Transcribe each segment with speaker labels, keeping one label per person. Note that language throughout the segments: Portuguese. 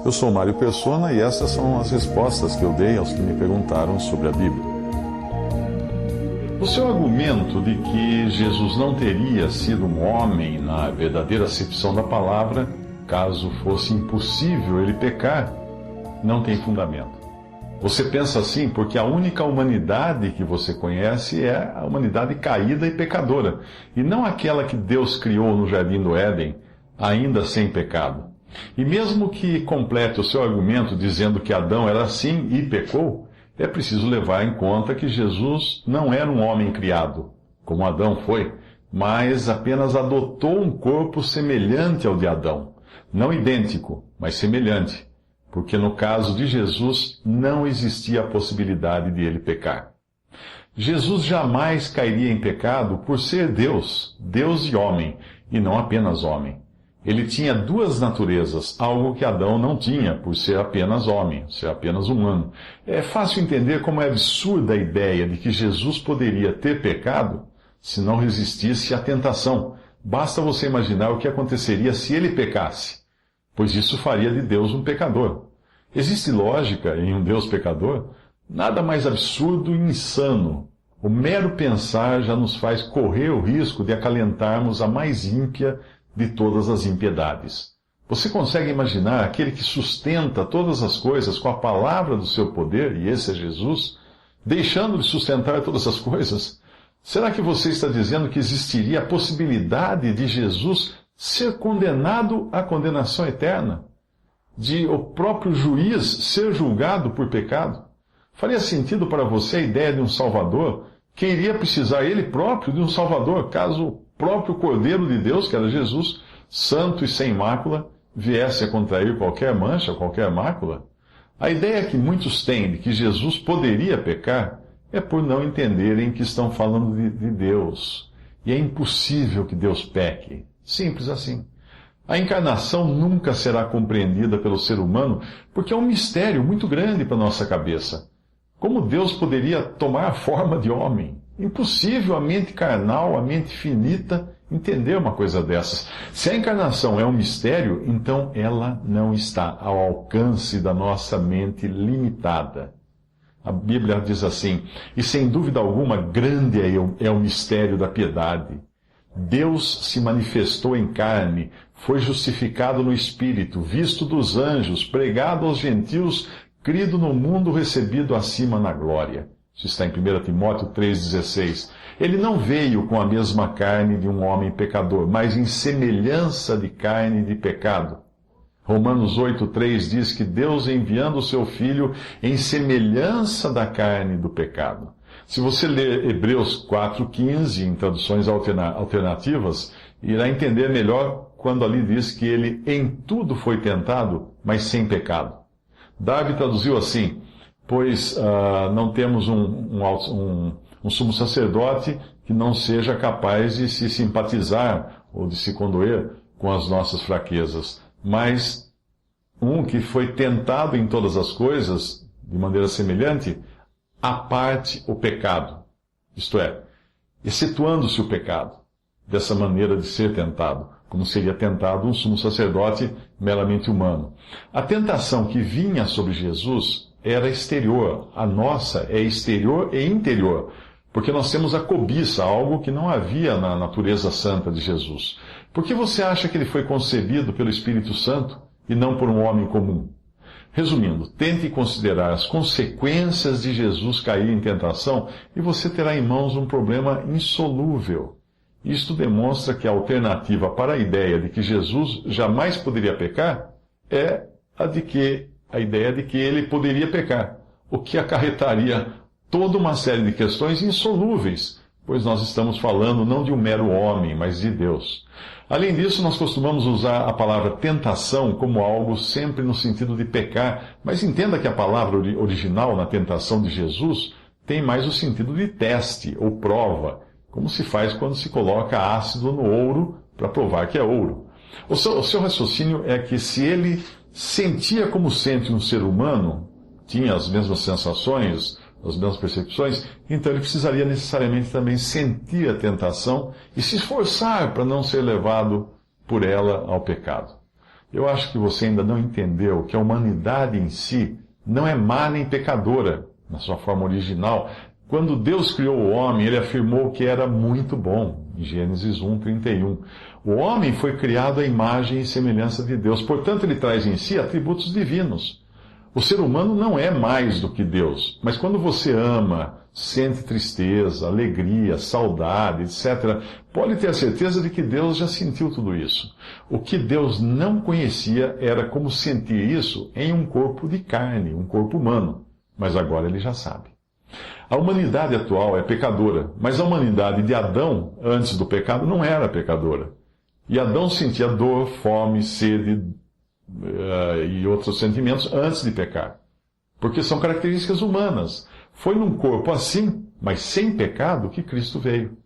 Speaker 1: Eu sou Mário Persona e essas são as respostas que eu dei aos que me perguntaram sobre a Bíblia. O seu argumento de que Jesus não teria sido um homem na verdadeira acepção da palavra, caso fosse impossível ele pecar, não tem fundamento. Você pensa assim porque a única humanidade que você conhece é a humanidade caída e pecadora, e não aquela que Deus criou no Jardim do Éden, ainda sem pecado. E mesmo que complete o seu argumento dizendo que Adão era assim e pecou, é preciso levar em conta que Jesus não era um homem criado, como Adão foi, mas apenas adotou um corpo semelhante ao de Adão. Não idêntico, mas semelhante, porque no caso de Jesus não existia a possibilidade de ele pecar. Jesus jamais cairia em pecado por ser Deus, Deus e homem, e não apenas homem. Ele tinha duas naturezas, algo que Adão não tinha, por ser apenas homem, ser apenas humano. É fácil entender como é absurda a ideia de que Jesus poderia ter pecado se não resistisse à tentação. Basta você imaginar o que aconteceria se ele pecasse, pois isso faria de Deus um pecador. Existe lógica em um Deus pecador? Nada mais absurdo e insano. O mero pensar já nos faz correr o risco de acalentarmos a mais ímpia de todas as impiedades. Você consegue imaginar aquele que sustenta todas as coisas com a palavra do seu poder, e esse é Jesus, deixando de sustentar todas as coisas? Será que você está dizendo que existiria a possibilidade de Jesus ser condenado à condenação eterna? De o próprio juiz ser julgado por pecado? Faria sentido para você a ideia de um Salvador que iria precisar ele próprio de um Salvador, caso o próprio Cordeiro de Deus, que era Jesus, santo e sem mácula, viesse a contrair qualquer mancha, qualquer mácula? A ideia que muitos têm de que Jesus poderia pecar é por não entenderem que estão falando de Deus. E é impossível que Deus peque. Simples assim. A encarnação nunca será compreendida pelo ser humano porque é um mistério muito grande para a nossa cabeça. Como Deus poderia tomar a forma de homem? Impossível a mente carnal, a mente finita, entender uma coisa dessas. Se a encarnação é um mistério, então ela não está ao alcance da nossa mente limitada. A Bíblia diz assim: e sem dúvida alguma, grande é o mistério da piedade. Deus se manifestou em carne, foi justificado no Espírito, visto dos anjos, pregado aos gentios, crido no mundo, recebido acima na glória. Isso está em 1 Timóteo 3,16. Ele não veio com a mesma carne de um homem pecador, mas em semelhança de carne de pecado. Romanos 8,3 diz que Deus, enviando o seu Filho em semelhança da carne do pecado. Se você ler Hebreus 4,15 em traduções alternativas, irá entender melhor quando ali diz que ele em tudo foi tentado, mas sem pecado. Darby traduziu assim: pois não temos um sumo sacerdote que não seja capaz de se simpatizar ou de se condoer com as nossas fraquezas, mas um que foi tentado em todas as coisas, de maneira semelhante, à parte o pecado, isto é, excetuando-se o pecado, dessa maneira de ser tentado, como seria tentado um sumo sacerdote meramente humano. A tentação que vinha sobre Jesus era exterior, a nossa é exterior e interior, porque nós temos a cobiça, algo que não havia na natureza santa de Jesus. Por que você acha que ele foi concebido pelo Espírito Santo e não por um homem comum? Resumindo, tente considerar as consequências de Jesus cair em tentação e você terá em mãos um problema insolúvel. Isto demonstra que a alternativa para a ideia de que Jesus jamais poderia pecar é a ideia de que ele poderia pecar, o que acarretaria toda uma série de questões insolúveis, pois nós estamos falando não de um mero homem, mas de Deus. Além disso, nós costumamos usar a palavra tentação como algo sempre no sentido de pecar, mas entenda que a palavra original na tentação de Jesus tem mais o sentido de teste ou prova, como se faz quando se coloca ácido no ouro para provar que é ouro. O seu raciocínio é que se ele sentia como sente um ser humano, tinha as mesmas sensações, as mesmas percepções, então ele precisaria necessariamente também sentir a tentação e se esforçar para não ser levado por ela ao pecado. Eu acho que você ainda não entendeu que a humanidade em si não é má nem pecadora, na sua forma original. Quando Deus criou o homem, ele afirmou que era muito bom, em Gênesis 1:31. O homem foi criado à imagem e semelhança de Deus, portanto ele traz em si atributos divinos. O ser humano não é mais do que Deus, mas quando você ama, sente tristeza, alegria, saudade, etc., pode ter a certeza de que Deus já sentiu tudo isso. O que Deus não conhecia era como sentir isso em um corpo de carne, um corpo humano. Mas agora ele já sabe. A humanidade atual é pecadora, mas a humanidade de Adão, antes do pecado, não era pecadora. E Adão sentia dor, fome, sede e outros sentimentos antes de pecar. Porque são características humanas. Foi num corpo assim, mas sem pecado, que Cristo veio.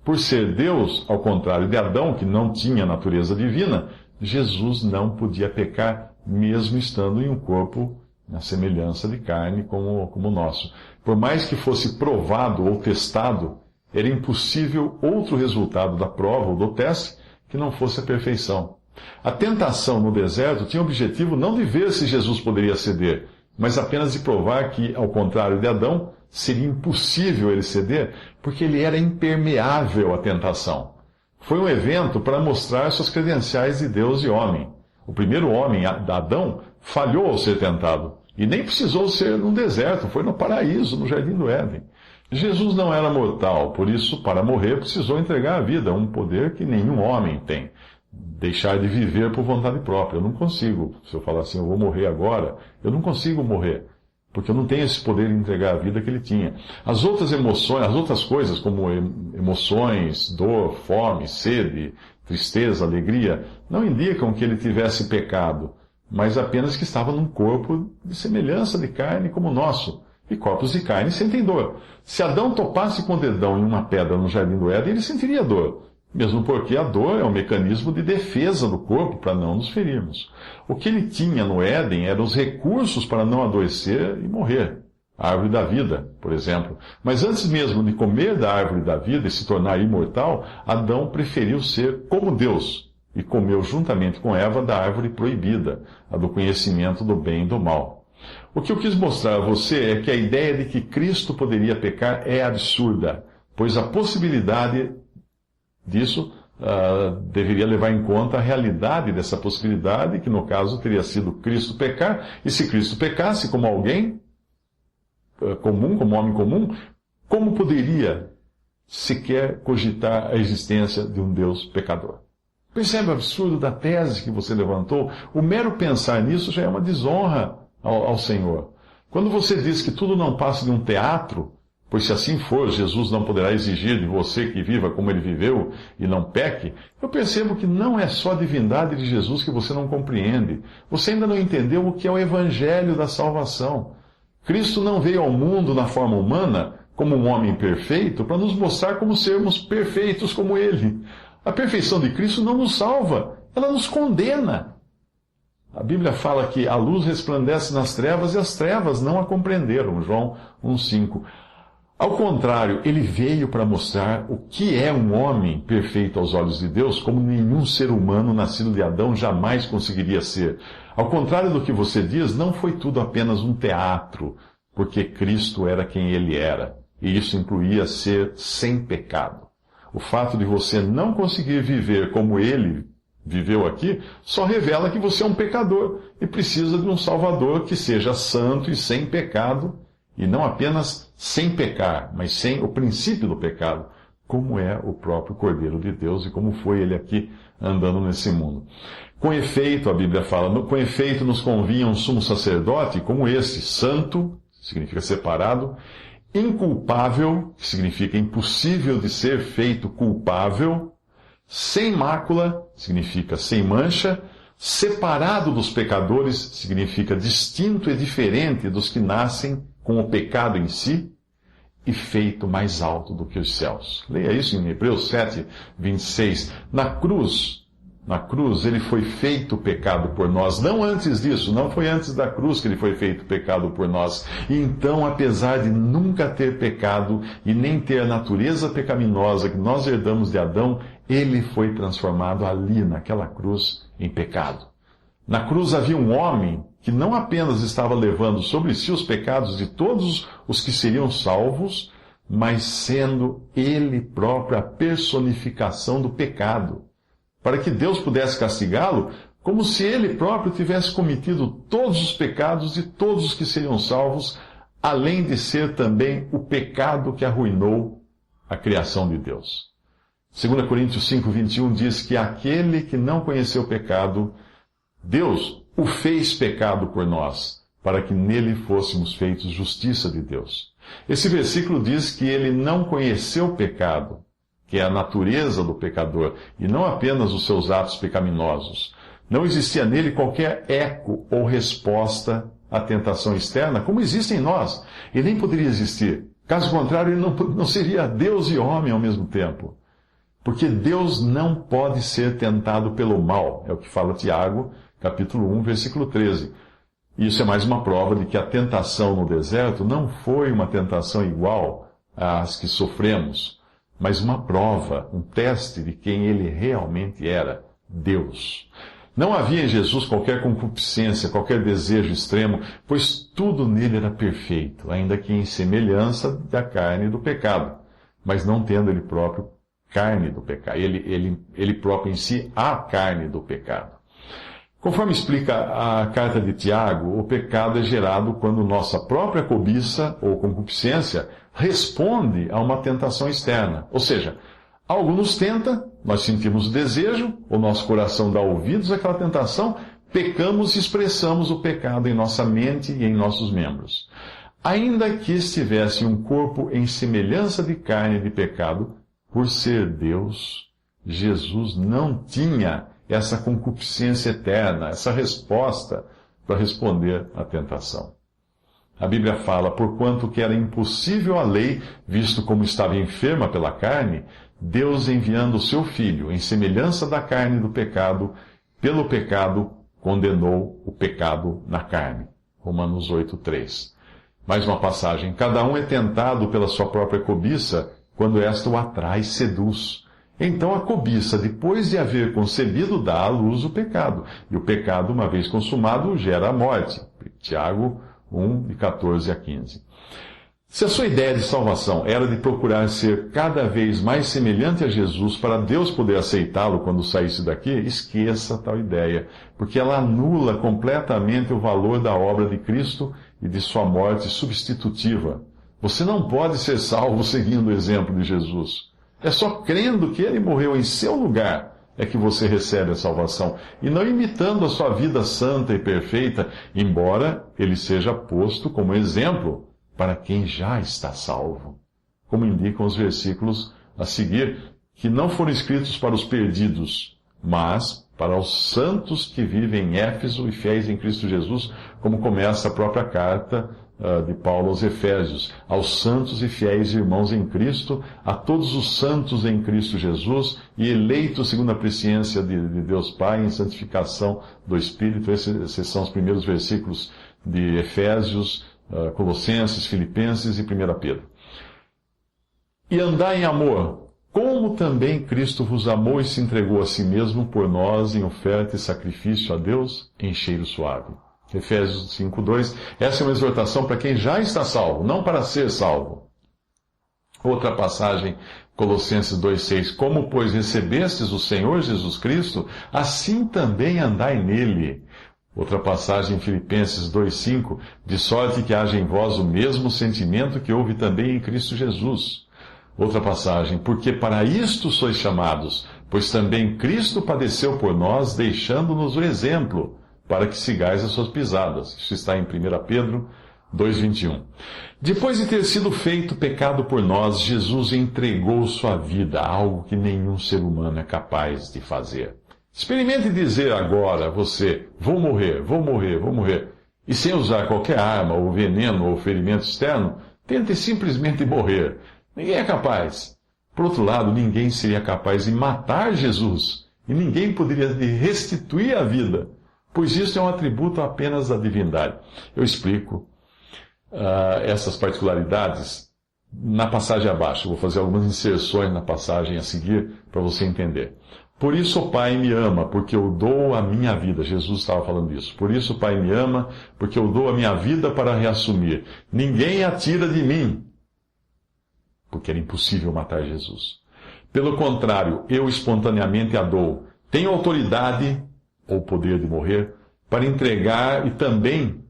Speaker 1: Por ser Deus, ao contrário de Adão, que não tinha natureza divina, Jesus não podia pecar, mesmo estando em um corpo na semelhança de carne como o nosso. Por mais que fosse provado ou testado, era impossível outro resultado da prova ou do teste que não fosse a perfeição. A tentação no deserto tinha o objetivo não de ver se Jesus poderia ceder, mas apenas de provar que, ao contrário de Adão, seria impossível ele ceder, porque ele era impermeável à tentação. Foi um evento para mostrar suas credenciais de Deus e homem. O primeiro homem, Adão, falhou ao ser tentado, e nem precisou ser no deserto, foi no paraíso, no jardim do Éden. Jesus não era mortal, por isso, para morrer, precisou entregar a vida, um poder que nenhum homem tem. Deixar de viver por vontade própria. Eu não consigo. Se eu falar assim, eu vou morrer agora, eu não consigo morrer, porque eu não tenho esse poder de entregar a vida que ele tinha. As outras emoções, as outras coisas, como emoções, dor, fome, sede, tristeza, alegria, não indicam que ele tivesse pecado, mas apenas que estava num corpo de semelhança de carne como o nosso. E corpos de carne sentem dor. Se Adão topasse com o dedão em uma pedra no jardim do Éden, ele sentiria dor. Mesmo porque a dor é um mecanismo de defesa do corpo para não nos ferirmos. O que ele tinha no Éden eram os recursos para não adoecer e morrer. A árvore da vida, por exemplo. Mas antes mesmo de comer da árvore da vida e se tornar imortal, Adão preferiu ser como Deus e comeu juntamente com Eva da árvore proibida, a do conhecimento do bem e do mal. O que eu quis mostrar a você é que a ideia de que Cristo poderia pecar é absurda, pois a possibilidade disso deveria levar em conta a realidade dessa possibilidade, que no caso teria sido Cristo pecar, e se Cristo pecasse como alguém comum, como homem comum, como poderia sequer cogitar a existência de um Deus pecador? Percebe o absurdo da tese que você levantou? O mero pensar nisso já é uma desonra ao Senhor. Quando você diz que tudo não passa de um teatro, pois se assim for, Jesus não poderá exigir de você que viva como ele viveu e não peque, eu percebo que não é só a divindade de Jesus que você não compreende. Você ainda não entendeu o que é o evangelho da salvação. Cristo não veio ao mundo na forma humana, como um homem perfeito, para nos mostrar como sermos perfeitos como ele. A perfeição de Cristo não nos salva, ela nos condena. A Bíblia fala que a luz resplandece nas trevas e as trevas não a compreenderam, João 1,5. Ao contrário, ele veio para mostrar o que é um homem perfeito aos olhos de Deus, como nenhum ser humano nascido de Adão jamais conseguiria ser. Ao contrário do que você diz, não foi tudo apenas um teatro, porque Cristo era quem ele era, e isso incluía ser sem pecado. O fato de você não conseguir viver como ele viveu aqui, só revela que você é um pecador e precisa de um Salvador que seja santo e sem pecado, e não apenas sem pecar, mas sem o princípio do pecado, como é o próprio Cordeiro de Deus e como foi ele aqui andando nesse mundo. Com efeito, a Bíblia fala, com efeito nos convinha um sumo sacerdote como este, santo, significa separado, inculpável, que significa impossível de ser feito culpável, sem mácula, significa sem mancha, separado dos pecadores, significa distinto e diferente dos que nascem com o pecado em si, e feito mais alto do que os céus. Leia isso em Hebreus 7, 26. Na cruz, ele foi feito pecado por nós. Não antes disso, não foi antes da cruz que ele foi feito pecado por nós. E então, apesar de nunca ter pecado e nem ter a natureza pecaminosa que nós herdamos de Adão, ele foi transformado ali, naquela cruz, em pecado. Na cruz havia um homem que não apenas estava levando sobre si os pecados de todos os que seriam salvos, mas sendo ele próprio a personificação do pecado, para que Deus pudesse castigá-lo como se ele próprio tivesse cometido todos os pecados de todos os que seriam salvos, além de ser também o pecado que arruinou a criação de Deus. 2 Coríntios 5:21 diz que aquele que não conheceu o pecado, Deus o fez pecado por nós, para que nele fôssemos feitos justiça de Deus. Esse versículo diz que ele não conheceu o pecado, que é a natureza do pecador, e não apenas os seus atos pecaminosos. Não existia nele qualquer eco ou resposta à tentação externa, como existe em nós, e nem poderia existir. Caso contrário, ele não seria Deus e homem ao mesmo tempo. Porque Deus não pode ser tentado pelo mal, é o que fala Tiago, capítulo 1, versículo 13. Isso é mais uma prova de que a tentação no deserto não foi uma tentação igual às que sofremos, mas uma prova, um teste de quem ele realmente era, Deus. Não havia em Jesus qualquer concupiscência, qualquer desejo extremo, pois tudo nele era perfeito, ainda que em semelhança da carne do pecado, mas não tendo ele próprio carne do pecado. Ele próprio em si a carne do pecado. Conforme explica a carta de Tiago, o pecado é gerado quando nossa própria cobiça ou concupiscência responde a uma tentação externa. Ou seja, algo nos tenta, nós sentimos o desejo, o nosso coração dá ouvidos àquela tentação, pecamos e expressamos o pecado em nossa mente e em nossos membros. Ainda que estivesse um corpo em semelhança de carne de pecado, por ser Deus, Jesus não tinha essa concupiscência eterna, essa resposta para responder à tentação. A Bíblia fala, porquanto que era impossível a lei, visto como estava enferma pela carne, Deus enviando o seu Filho, em semelhança da carne do pecado, pelo pecado condenou o pecado na carne. Romanos 8:3. Mais uma passagem. Cada um é tentado pela sua própria cobiça, quando esta o atrai e seduz. Então a cobiça, depois de haver concebido, dá à luz o pecado. E o pecado, uma vez consumado, gera a morte. Tiago 1, de 14 a 15. Se a sua ideia de salvação era de procurar ser cada vez mais semelhante a Jesus para Deus poder aceitá-lo quando saísse daqui, esqueça tal ideia, porque ela anula completamente o valor da obra de Cristo e de sua morte substitutiva. Você não pode ser salvo seguindo o exemplo de Jesus. É só crendo que ele morreu em seu lugar é que você recebe a salvação, e não imitando a sua vida santa e perfeita, embora ele seja posto como exemplo para quem já está salvo. Como indicam os versículos a seguir, que não foram escritos para os perdidos, mas para os santos que vivem em Éfeso e fiéis em Cristo Jesus, como começa a própria carta de Paulo aos Efésios, aos santos e fiéis irmãos em Cristo, a todos os santos em Cristo Jesus e eleitos segundo a presciência de Deus Pai em santificação do Espírito. Esses são os primeiros versículos de Efésios, Colossenses, Filipenses e 1 Pedro. E andai em amor, como também Cristo vos amou e se entregou a si mesmo por nós em oferta e sacrifício a Deus em cheiro suave. Efésios 5:2. Essa é uma exortação para quem já está salvo, não para ser salvo. Outra passagem, Colossenses 2:6. Como, pois, recebestes o Senhor Jesus Cristo, assim também andai nele. Outra passagem, Filipenses 2:5. De sorte que haja em vós o mesmo sentimento que houve também em Cristo Jesus. Outra passagem, porque para isto sois chamados, pois também Cristo padeceu por nós, deixando-nos o exemplo, para que sigais as suas pisadas. Isso está em 1 Pedro 2:21. Depois de ter sido feito pecado por nós, Jesus entregou sua vida, algo que nenhum ser humano é capaz de fazer. Experimente dizer agora, você, vou morrer, vou morrer, vou morrer. E sem usar qualquer arma, ou veneno, ou ferimento externo, tente simplesmente morrer. Ninguém é capaz. Por outro lado, ninguém seria capaz de matar Jesus. E ninguém poderia lhe restituir a vida, pois isso é um atributo apenas da divindade. Eu explico essas particularidades na passagem abaixo. Vou fazer algumas inserções na passagem a seguir para você entender. Por isso o Pai me ama, porque eu dou a minha vida. Jesus estava falando isso. Por isso o Pai me ama, porque eu dou a minha vida para reassumir. Ninguém a tira de mim, porque era impossível matar Jesus. Pelo contrário, eu espontaneamente a dou. Tenho autoridade, ou poder de morrer, para entregar e também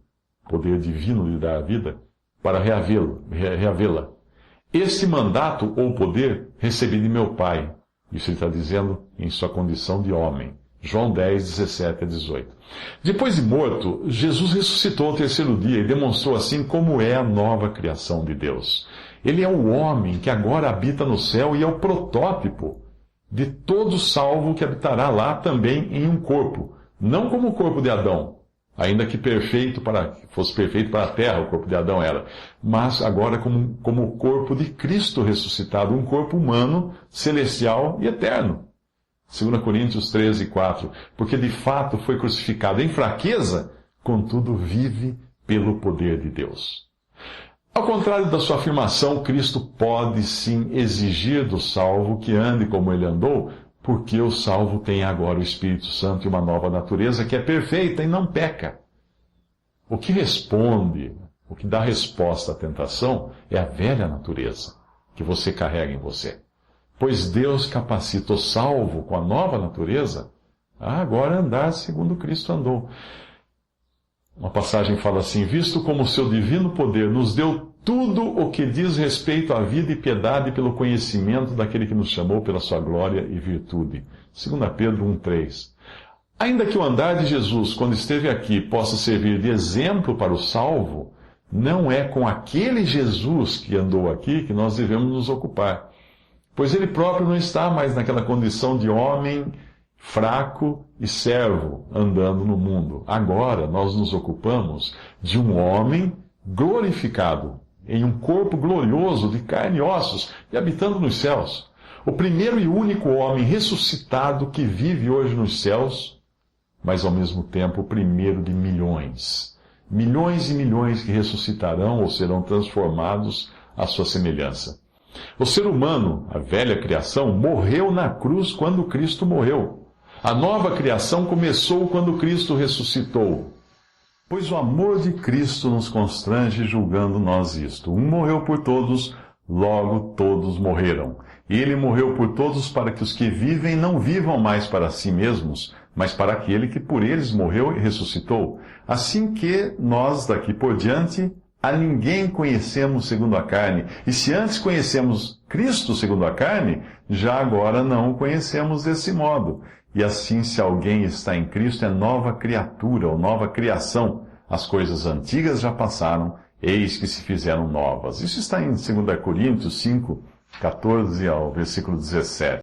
Speaker 1: poder divino de dar a vida, para reavê-la. Este mandato ou poder recebi de meu Pai. Isso ele está dizendo em sua condição de homem. João 10, 17 a 18. Depois de morto, Jesus ressuscitou ao terceiro dia e demonstrou assim como é a nova criação de Deus. Ele é o homem que agora habita no céu e é o protótipo de todo salvo que habitará lá também em um corpo. Não como o corpo de Adão, ainda que fosse perfeito para a terra, o corpo de Adão era, mas agora como o corpo de Cristo ressuscitado, um corpo humano, celestial e eterno. 2 Coríntios 13, 4. Porque de fato foi crucificado em fraqueza, contudo vive pelo poder de Deus. Ao contrário da sua afirmação, Cristo pode sim exigir do salvo que ande como ele andou, porque o salvo tem agora o Espírito Santo e uma nova natureza que é perfeita e não peca. O que dá resposta à tentação é a velha natureza que você carrega em você. Pois Deus capacita o salvo com a nova natureza a agora andar segundo Cristo andou. Uma passagem fala assim: visto como o seu divino poder nos deu tudo o que diz respeito à vida e piedade pelo conhecimento daquele que nos chamou pela sua glória e virtude. 2 Pedro 1,3. Ainda que o andar de Jesus, quando esteve aqui, possa servir de exemplo para o salvo, não é com aquele Jesus que andou aqui que nós devemos nos ocupar. Pois ele próprio não está mais naquela condição de homem fraco e servo andando no mundo. Agora nós nos ocupamos de um homem glorificado, em um corpo glorioso de carne e ossos e habitando nos céus. O primeiro e único homem ressuscitado que vive hoje nos céus, mas ao mesmo tempo o primeiro de milhões. Milhões e milhões que ressuscitarão ou serão transformados à sua semelhança. O ser humano, a velha criação, morreu na cruz quando Cristo morreu. A nova criação começou quando Cristo ressuscitou. Pois o amor de Cristo nos constrange julgando nós isto. Um morreu por todos, logo todos morreram. E ele morreu por todos para que os que vivem não vivam mais para si mesmos, mas para aquele que por eles morreu e ressuscitou. Assim que nós, daqui por diante, a ninguém conhecemos segundo a carne. E se antes conhecemos Cristo segundo a carne, já agora não o conhecemos desse modo. E assim, se alguém está em Cristo, é nova criatura ou nova criação. As coisas antigas já passaram, eis que se fizeram novas. Isso está em 2 Coríntios 5, 14 ao versículo 17.